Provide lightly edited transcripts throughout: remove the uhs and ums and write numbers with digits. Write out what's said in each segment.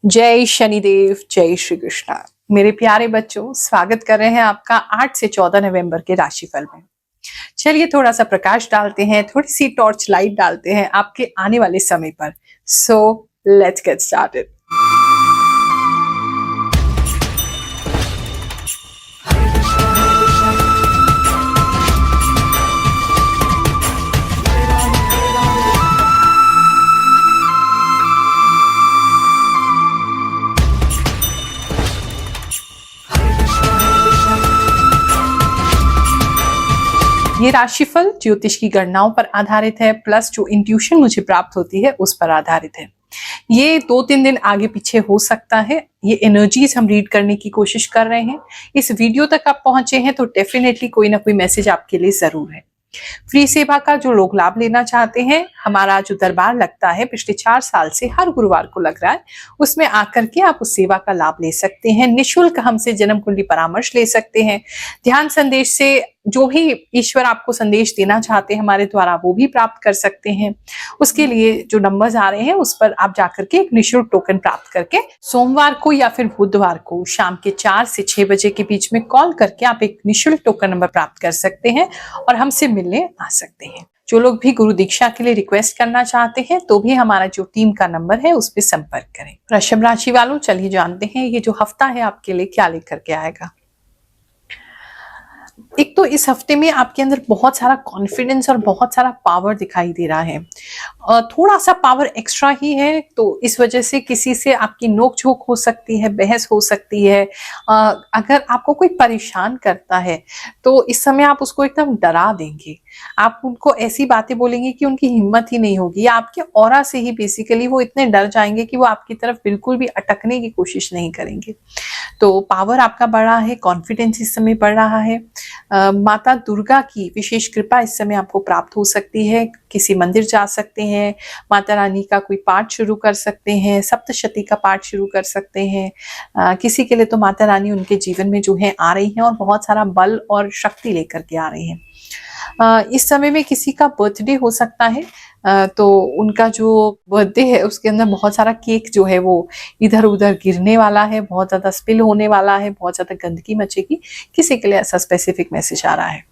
जय शनिदेव, जय श्री कृष्णा। मेरे प्यारे बच्चों, स्वागत कर रहे हैं आपका 8 से 14 नवंबर के राशिफल में। चलिए थोड़ा सा प्रकाश डालते हैं, थोड़ी सी टॉर्च लाइट डालते हैं आपके आने वाले समय पर। So let's get started. ये राशिफल ज्योतिष की गणनाओं पर आधारित है, प्लस जो इंट्यूशन मुझे प्राप्त होती है उस पर आधारित है। ये 2-3 दिन आगे पीछे हो सकता है। ये एनर्जीज हम रीड करने की कोशिश कर रहे हैं। इस वीडियो तक आप पहुंचे हैं तो डेफिनेटली कोई ना कोई मैसेज आपके लिए जरूर है। फ्री सेवा का जो लोग लाभ लेना चाहते हैं, हमारा जो दरबार लगता है पिछले 4 साल से हर गुरुवार को लग रहा है, उसमें आकर के आप उस सेवा का लाभ ले सकते हैं। निःशुल्क हमसे जन्म कुंडली परामर्श ले सकते हैं। ध्यान संदेश से जो भी ईश्वर आपको संदेश देना चाहते हैं हमारे द्वारा, वो भी प्राप्त कर सकते हैं। उसके लिए जो नंबर्स आ रहे हैं उस पर आप जाकर के एक निःशुल्क टोकन प्राप्त करके सोमवार को या फिर बुधवार को शाम के 4 से 6 बजे के बीच में कॉल करके आप एक निःशुल्क टोकन नंबर प्राप्त कर सकते हैं और हमसे मिलने आ सकते हैं। जो लोग भी गुरु दीक्षा के लिए रिक्वेस्ट करना चाहते हैं तो भी हमारा जो टीम का नंबर है उस पर संपर्क करें। वृषभ राशि वालों, चलिए जानते हैं ये जो हफ्ता है आपके लिए क्या लेकर के आएगा। एक तो इस हफ्ते में आपके अंदर बहुत सारा कॉन्फिडेंस और बहुत सारा पावर दिखाई दे रहा है। थोड़ा सा पावर एक्स्ट्रा ही है, तो इस वजह से किसी से आपकी नोक झोंक हो सकती है, बहस हो सकती है। अगर आपको कोई परेशान करता है तो इस समय आप उसको एकदम डरा देंगे। आप उनको ऐसी बातें बोलेंगे कि उनकी हिम्मत ही नहीं होगी, या आपके ऑरा से ही बेसिकली वो इतने डर जाएंगे कि वो आपकी तरफ बिल्कुल भी अटकने की कोशिश नहीं करेंगे। तो पावर आपका बड़ा है, कॉन्फिडेंस इस समय बढ़ रहा है। माता दुर्गा की विशेष कृपा इस समय आपको प्राप्त हो सकती है। किसी मंदिर जा सकते हैं, माता रानी का कोई पाठ शुरू कर सकते हैं, सप्तशती का पाठ शुरू कर सकते हैं। किसी के लिए तो माता रानी उनके जीवन में जो है आ रही हैं और बहुत सारा बल और शक्ति लेकर के आ रही हैं। इस समय में किसी का बर्थडे हो सकता है, तो उनका जो बर्थडे है उसके अंदर बहुत सारा केक जो है वो इधर उधर गिरने वाला है, बहुत ज्यादा स्पिल होने वाला है, बहुत ज्यादा गंदगी मचेगी। किसी के लिए ऐसा स्पेसिफिक मैसेज आ रहा है।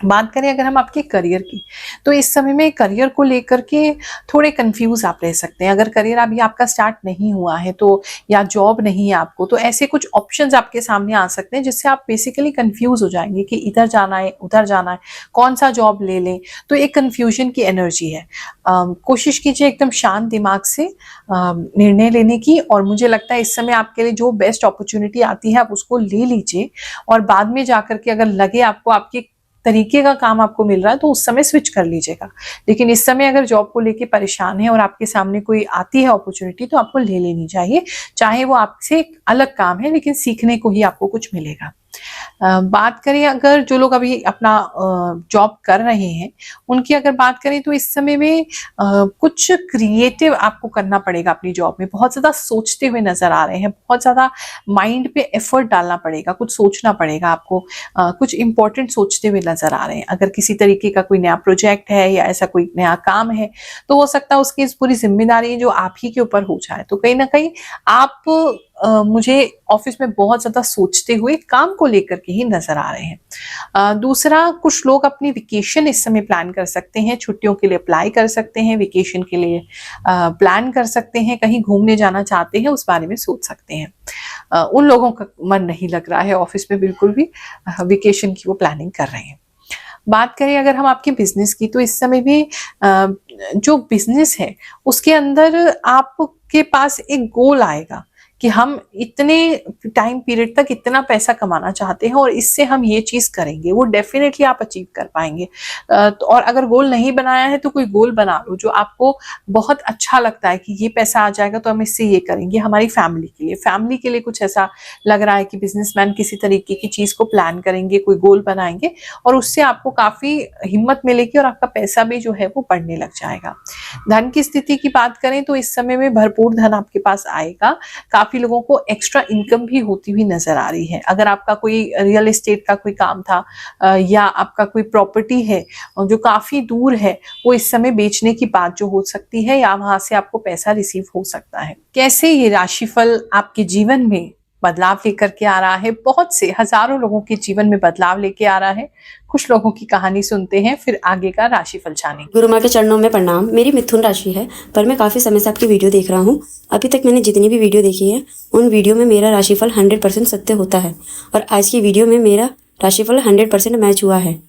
बात करें अगर हम आपके करियर की, तो इस समय में करियर को लेकर के थोड़े कंफ्यूज आप रह सकते हैं। अगर करियर अभी आपका स्टार्ट नहीं हुआ है तो, या जॉब नहीं है आपको, तो ऐसे कुछ ऑप्शंस आपके सामने आ सकते हैं जिससे आप बेसिकली कंफ्यूज हो जाएंगे कि इधर जाना है उधर जाना है, कौन सा जॉब ले लें। तो एक कंफ्यूजन की एनर्जी है। कोशिश कीजिए एकदम शांत दिमाग से निर्णय लेने की, और मुझे लगता है इस समय आपके लिए जो बेस्ट अपॉर्चुनिटी आती है आप उसको ले लीजिए, और बाद में जाकर के अगर लगे आपको आपके तरीके का काम आपको मिल रहा है तो उस समय स्विच कर लीजिएगा। लेकिन इस समय अगर जॉब को लेके परेशान है और आपके सामने कोई आती है अपॉर्चुनिटी तो आपको ले लेनी चाहिए, चाहे वो आपसे एक अलग काम है लेकिन सीखने को ही आपको कुछ मिलेगा। बात करें अगर जो लोग अभी अपना जॉब कर रहे हैं उनकी अगर बात करें, तो इस समय में कुछ क्रिएटिव आपको करना पड़ेगा अपनी जॉब में। बहुत ज्यादा सोचते हुए नजर आ रहे हैं, बहुत ज्यादा माइंड पे एफर्ट डालना पड़ेगा, कुछ सोचना पड़ेगा आपको, कुछ इंपॉर्टेंट सोचते हुए नजर आ रहे हैं। अगर किसी तरीके का कोई नया प्रोजेक्ट है या ऐसा कोई नया काम है तो हो सकता है उसकी इस पूरी जिम्मेदारी जो आप ही के ऊपर हो जाए। तो कहीं ना कहीं आप मुझे ऑफिस में बहुत ज्यादा सोचते हुए काम को लेकर के ही नजर आ रहे हैं। दूसरा, कुछ लोग अपनी वेकेशन इस समय प्लान कर सकते हैं, छुट्टियों के लिए अप्लाई कर सकते हैं, वेकेशन के लिए प्लान कर सकते हैं, कहीं घूमने जाना चाहते हैं उस बारे में सोच सकते हैं। उन लोगों का मन नहीं लग रहा है ऑफिस में बिल्कुल भी, वेकेशन की वो प्लानिंग कर रहे हैं। बात करें अगर हम आपके बिजनेस की, तो इस समय भी जो बिजनेस है उसके अंदर आपके पास एक गोल आएगा कि हम इतने टाइम पीरियड तक इतना पैसा कमाना चाहते हैं और इससे हम ये चीज करेंगे, वो डेफिनेटली आप अचीव कर पाएंगे। और अगर गोल नहीं बनाया है तो कोई गोल बना लो जो आपको बहुत अच्छा लगता है कि ये पैसा आ जाएगा तो हम इससे ये करेंगे हमारी फैमिली के लिए कुछ ऐसा लग रहा है कि बिजनेसमैन किसी तरीके की चीज को प्लान करेंगे, कोई गोल बनाएंगे और उससे आपको काफी हिम्मत मिलेगी और आपका पैसा भी जो है वो बढ़ने लग जाएगा। धन की स्थिति की बात करें तो इस समय में भरपूर धन आपके पास आएगा। काफी लोगों को एक्स्ट्रा इनकम भी होती हुई नजर आ रही है। अगर आपका कोई रियल एस्टेट का कोई काम था या आपका कोई प्रॉपर्टी है जो काफी दूर है, वो इस समय बेचने की बात जो हो सकती है या वहां से आपको पैसा रिसीव हो सकता है। कैसे ये राशिफल आपके जीवन में बदलाव लेकर के आ रहा है, बहुत से हजारों लोगों के जीवन में बदलाव लेके आ रहा है। कुछ लोगों की कहानी सुनते हैं, फिर आगे का राशिफल जानेंगे। गुरु माँ के चरणों में प्रणाम। मेरी मिथुन राशि है, पर मैं काफ़ी समय से आपकी वीडियो देख रहा हूँ। अभी तक मैंने जितनी भी वीडियो देखी है उन वीडियो में मेरा राशिफल 100% सत्य होता है, और आज की वीडियो में मेरा राशिफल 100% मैच हुआ है।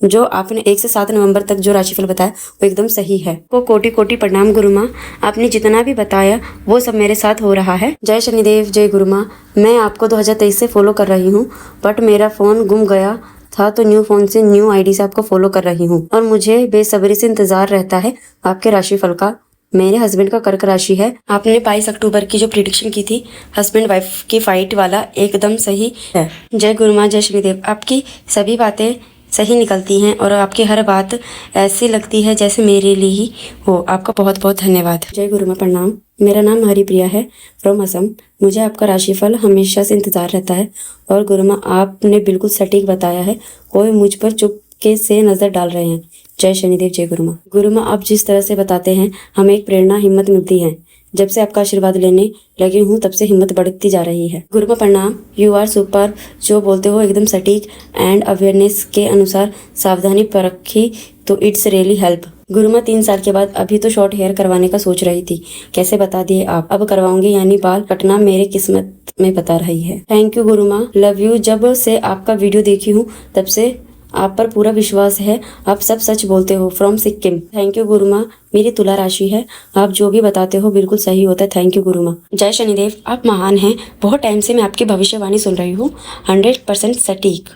जो आपने 1 से 7 नवंबर तक जो राशिफल बताया वो एकदम सही है। वो कोटि कोटि प्रणाम गुरु माँ। आपने जितना भी बताया वो सब मेरे साथ हो रहा है। जय शनिदेव, जय गुरु माँ। मैं आपको 2023 से फॉलो कर रही हूँ, बट मेरा फ़ोन गुम गया था तो न्यू फ़ोन से न्यू आईडी से आपको फॉलो कर रही हूँ, और मुझे बेसब्री से इंतज़ार रहता है आपके राशिफल का। मेरे हस्बैंड का कर्क राशि है। आपने 22 अक्टूबर की जो प्रिडिक्शन की थी हस्बैंड वाइफ की फाइट वाला, एकदम सही है। जय गुरु माँ, जय श्रीदेव। आपकी सभी बातें सही निकलती हैं और आपकी हर बात ऐसी लगती है जैसे मेरे लिए ही हो। आपका बहुत बहुत धन्यवाद। जय गुरु माँ, प्रणाम। मेरा नाम हरिप्रिया है, फ्रॉम असम। मुझे आपका राशिफल हमेशा से इंतज़ार रहता है, और गुरु माँ आपने बिल्कुल सटीक बताया है। कोई मुझ पर चुपके से नज़र डाल रहे हैं। जय शनिदेव, जय गुरु माँ। गुरु माँ, आप जिस तरह से बताते हैं हमें एक प्रेरणा, हिम्मत मिलती है। जब से आपका आशीर्वाद लेने लगी हूँ तब से हिम्मत बढ़ती जा रही है। गुरु माँ प्रणाम। You are super. जो बोलते हो एकदम सटीक एंड अवेयरनेस के अनुसार सावधानी परखी तो इट्स रियली हेल्प। गुरु माँ 3 साल के बाद अभी तो शॉर्ट हेयर करवाने का सोच रही थी, कैसे बता दिए आप। अब करवाऊंगी, यानी बाल कटना मेरे किस्मत में बता रही है। थैंक यू गुरु माँ, लव यू। जब से आपका वीडियो देखी हूँ तब से आप पर पूरा विश्वास है। आप सब सच बोलते हो, फ्रॉम सिक्किम। थैंक यू गुरु माँ। मेरी तुला राशि है। आप जो भी बताते हो बिल्कुल सही होता है। थैंक यू गुरु माँ। जय शनिदेव, आप महान हैं। बहुत टाइम से मैं आपकी भविष्यवाणी सुन रही हूँ, 100% सटीक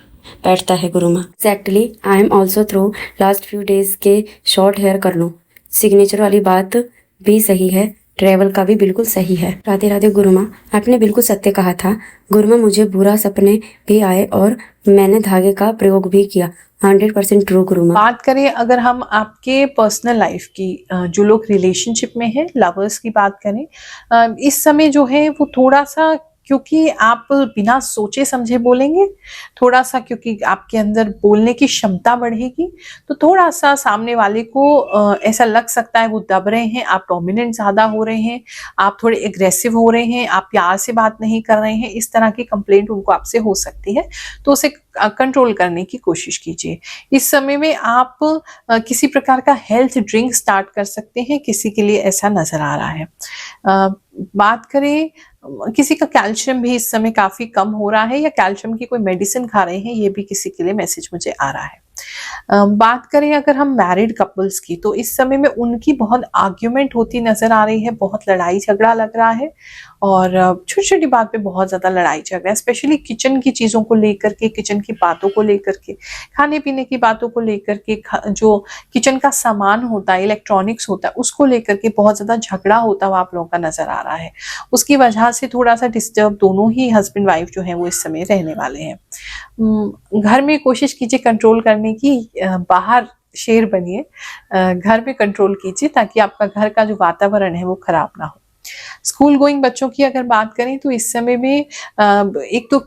बैठता है गुरु माँ। Exactly, I am also through last few days के शॉर्ट हेयर कर लूँ। सिग्नेचर वाली बात भी सही है, ट्रेवल का भी बिल्कुल सही है। राधे राधे गुरु माँ, आपने बिल्कुल सत्य कहा था। गुरु माँ, मुझे बुरा सपने भी आए और मैंने धागे का प्रयोग भी किया। 100% ट्रू गुरु माँ। बात करें अगर हम आपके पर्सनल लाइफ की, जो लोग रिलेशनशिप में हैं, लवर्स की बात करें, इस समय जो है वो थोड़ा सा, क्योंकि आप बिना सोचे समझे बोलेंगे, थोड़ा सा क्योंकि आपके अंदर बोलने की क्षमता बढ़ेगी, तो थोड़ा सा सामने वाले को ऐसा लग सकता है वो दब रहे हैं, आप डोमिनेंट ज्यादा हो रहे हैं, आप थोड़े एग्रेसिव हो रहे हैं, आप प्यार से बात नहीं कर रहे हैं। इस तरह की कंप्लेंट उनको आपसे हो सकती है, तो उसे कंट्रोल करने की कोशिश कीजिए। इस समय में आप किसी प्रकार का हेल्थ ड्रिंक स्टार्ट कर सकते हैं, किसी के लिए ऐसा नजर आ रहा है। बात करें किसी का कैल्शियम भी इस समय काफी कम हो रहा है, या कैल्शियम की कोई मेडिसिन खा रहे हैं, ये भी किसी के लिए मैसेज मुझे आ रहा है। बात करें अगर हम मैरिड कपल्स की, तो इस समय में उनकी बहुत आर्ग्यूमेंट होती नजर आ रही है, बहुत लड़ाई झगड़ा लग रहा है, और छोटी छोटी बात पे बहुत ज्यादा लड़ाई झगड़ा, स्पेशली किचन की चीजों को लेकर के, किचन की बातों को लेकर के, खाने पीने की बातों को लेकर के, जो किचन का सामान होता है, इलेक्ट्रॉनिक्स होता है, उसको लेकर के बहुत ज्यादा झगड़ा होता हुआ आप लोगों का नजर आ रहा है। उसकी वजह से थोड़ा सा डिस्टर्ब दोनों ही हस्बैंड वाइफ जो है वो इस समय रहने वाले हैं। घर में कोशिश कीजिए कंट्रोल करने की, बाहर शेर बनिए, घर में कंट्रोल कीजिए ताकि आपका घर का जो वातावरण है वो खराब ना हो। स्कूल गोइंग बच्चों की अगर बात करें तो इस समय में एक तो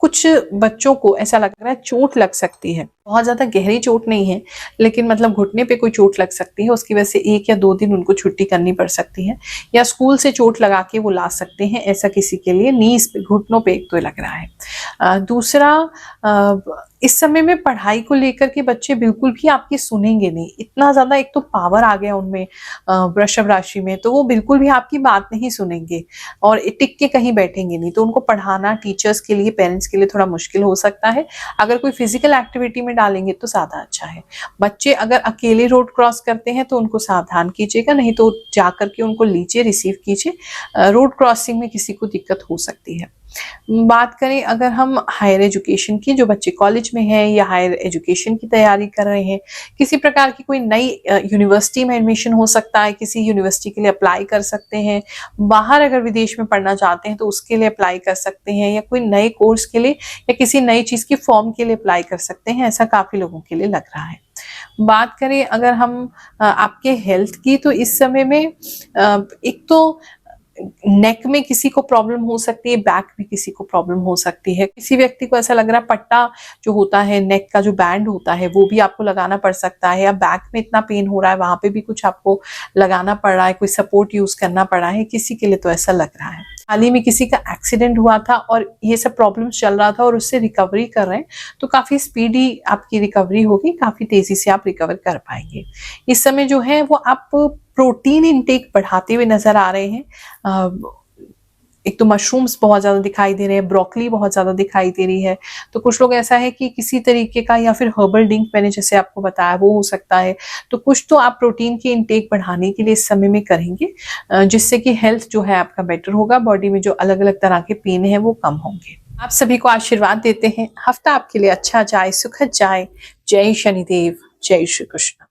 कुछ बच्चों को ऐसा लग रहा है चोट लग सकती है, बहुत ज्यादा गहरी चोट नहीं है, लेकिन मतलब घुटने पे कोई चोट लग सकती है, उसकी वजह से 1 या 2 दिन उनको छुट्टी करनी पड़ सकती है, या स्कूल से चोट लगा के वो ला सकते हैं, ऐसा किसी के लिए नीज पे, घुटनों पे एक तो लग रहा है। दूसरा, इस समय में पढ़ाई को लेकर के बच्चे बिल्कुल भी आपकी सुनेंगे नहीं, इतना ज्यादा एक तो पावर आ गया उनमें वृषभ राशि में, तो वो बिल्कुल भी आपकी बात नहीं सुनेंगे और टिक के कहीं बैठेंगे नहीं, तो उनको पढ़ाना टीचर्स के लिए, पेरेंट्स के लिए थोड़ा मुश्किल हो सकता है। अगर कोई फिजिकल एक्टिविटी में डालेंगे तो ज्यादा अच्छा है। बच्चे अगर अकेले रोड क्रॉस करते हैं तो उनको सावधान कीजिएगा, नहीं तो जाकर के उनको लीजिए, रिसीव कीजिए। रोड क्रॉसिंग में किसी को दिक्कत हो सकती है। बात करें अगर हम हायर एजुकेशन की, जो बच्चे कॉलेज में हैं या हायर एजुकेशन की तैयारी कर रहे हैं, किसी प्रकार की कोई नई यूनिवर्सिटी में एडमिशन हो सकता है, किसी यूनिवर्सिटी के लिए अप्लाई कर सकते हैं, बाहर अगर विदेश में पढ़ना चाहते हैं तो उसके लिए अप्लाई कर सकते हैं, या कोई नए कोर्स के लिए या किसी नई चीज की फॉर्म के लिए अप्लाई कर सकते हैं, ऐसा काफी लोगों के लिए लग रहा है। बात करें अगर हम आपके हेल्थ की, तो इस समय में एक तो नेक में किसी को प्रॉब्लम हो सकती है, बैक में किसी को प्रॉब्लम हो सकती है। किसी व्यक्ति को ऐसा लग रहा है पट्टा जो होता है, नेक का जो बैंड होता है वो भी आपको लगाना पड़ सकता है, या बैक में इतना पेन हो रहा है वहां पे भी कुछ आपको लगाना पड़ रहा है, कोई सपोर्ट यूज करना पड़ रहा है, किसी के लिए तो ऐसा लग रहा है। हाल ही में किसी का एक्सीडेंट हुआ था और ये सब प्रॉब्लम चल रहा था और उससे रिकवरी कर रहे हैं, तो काफी स्पीडी आपकी रिकवरी होगी, काफी तेजी से आप रिकवर कर पाएंगे। इस समय जो है वो आप प्रोटीन इनटेक बढ़ाते हुए नजर आ रहे हैं। एक तो मशरूम्स बहुत ज्यादा दिखाई दे रहे हैं, ब्रोकली बहुत ज्यादा दिखाई दे रही है, तो कुछ लोग ऐसा है कि किसी तरीके का, या फिर हर्बल ड्रिंक मैंने जैसे आपको बताया वो हो सकता है। तो कुछ तो आप प्रोटीन की इनटेक बढ़ाने के लिए इस समय में करेंगे, जिससे कि हेल्थ जो है आपका बेटर होगा, बॉडी में जो अलग अलग तरह के पेन है वो कम होंगे। आप सभी को आशीर्वाद देते हैं, हफ्ता आपके लिए अच्छा जाए, सुखद जाए। जय शनिदेव, जय श्री कृष्ण।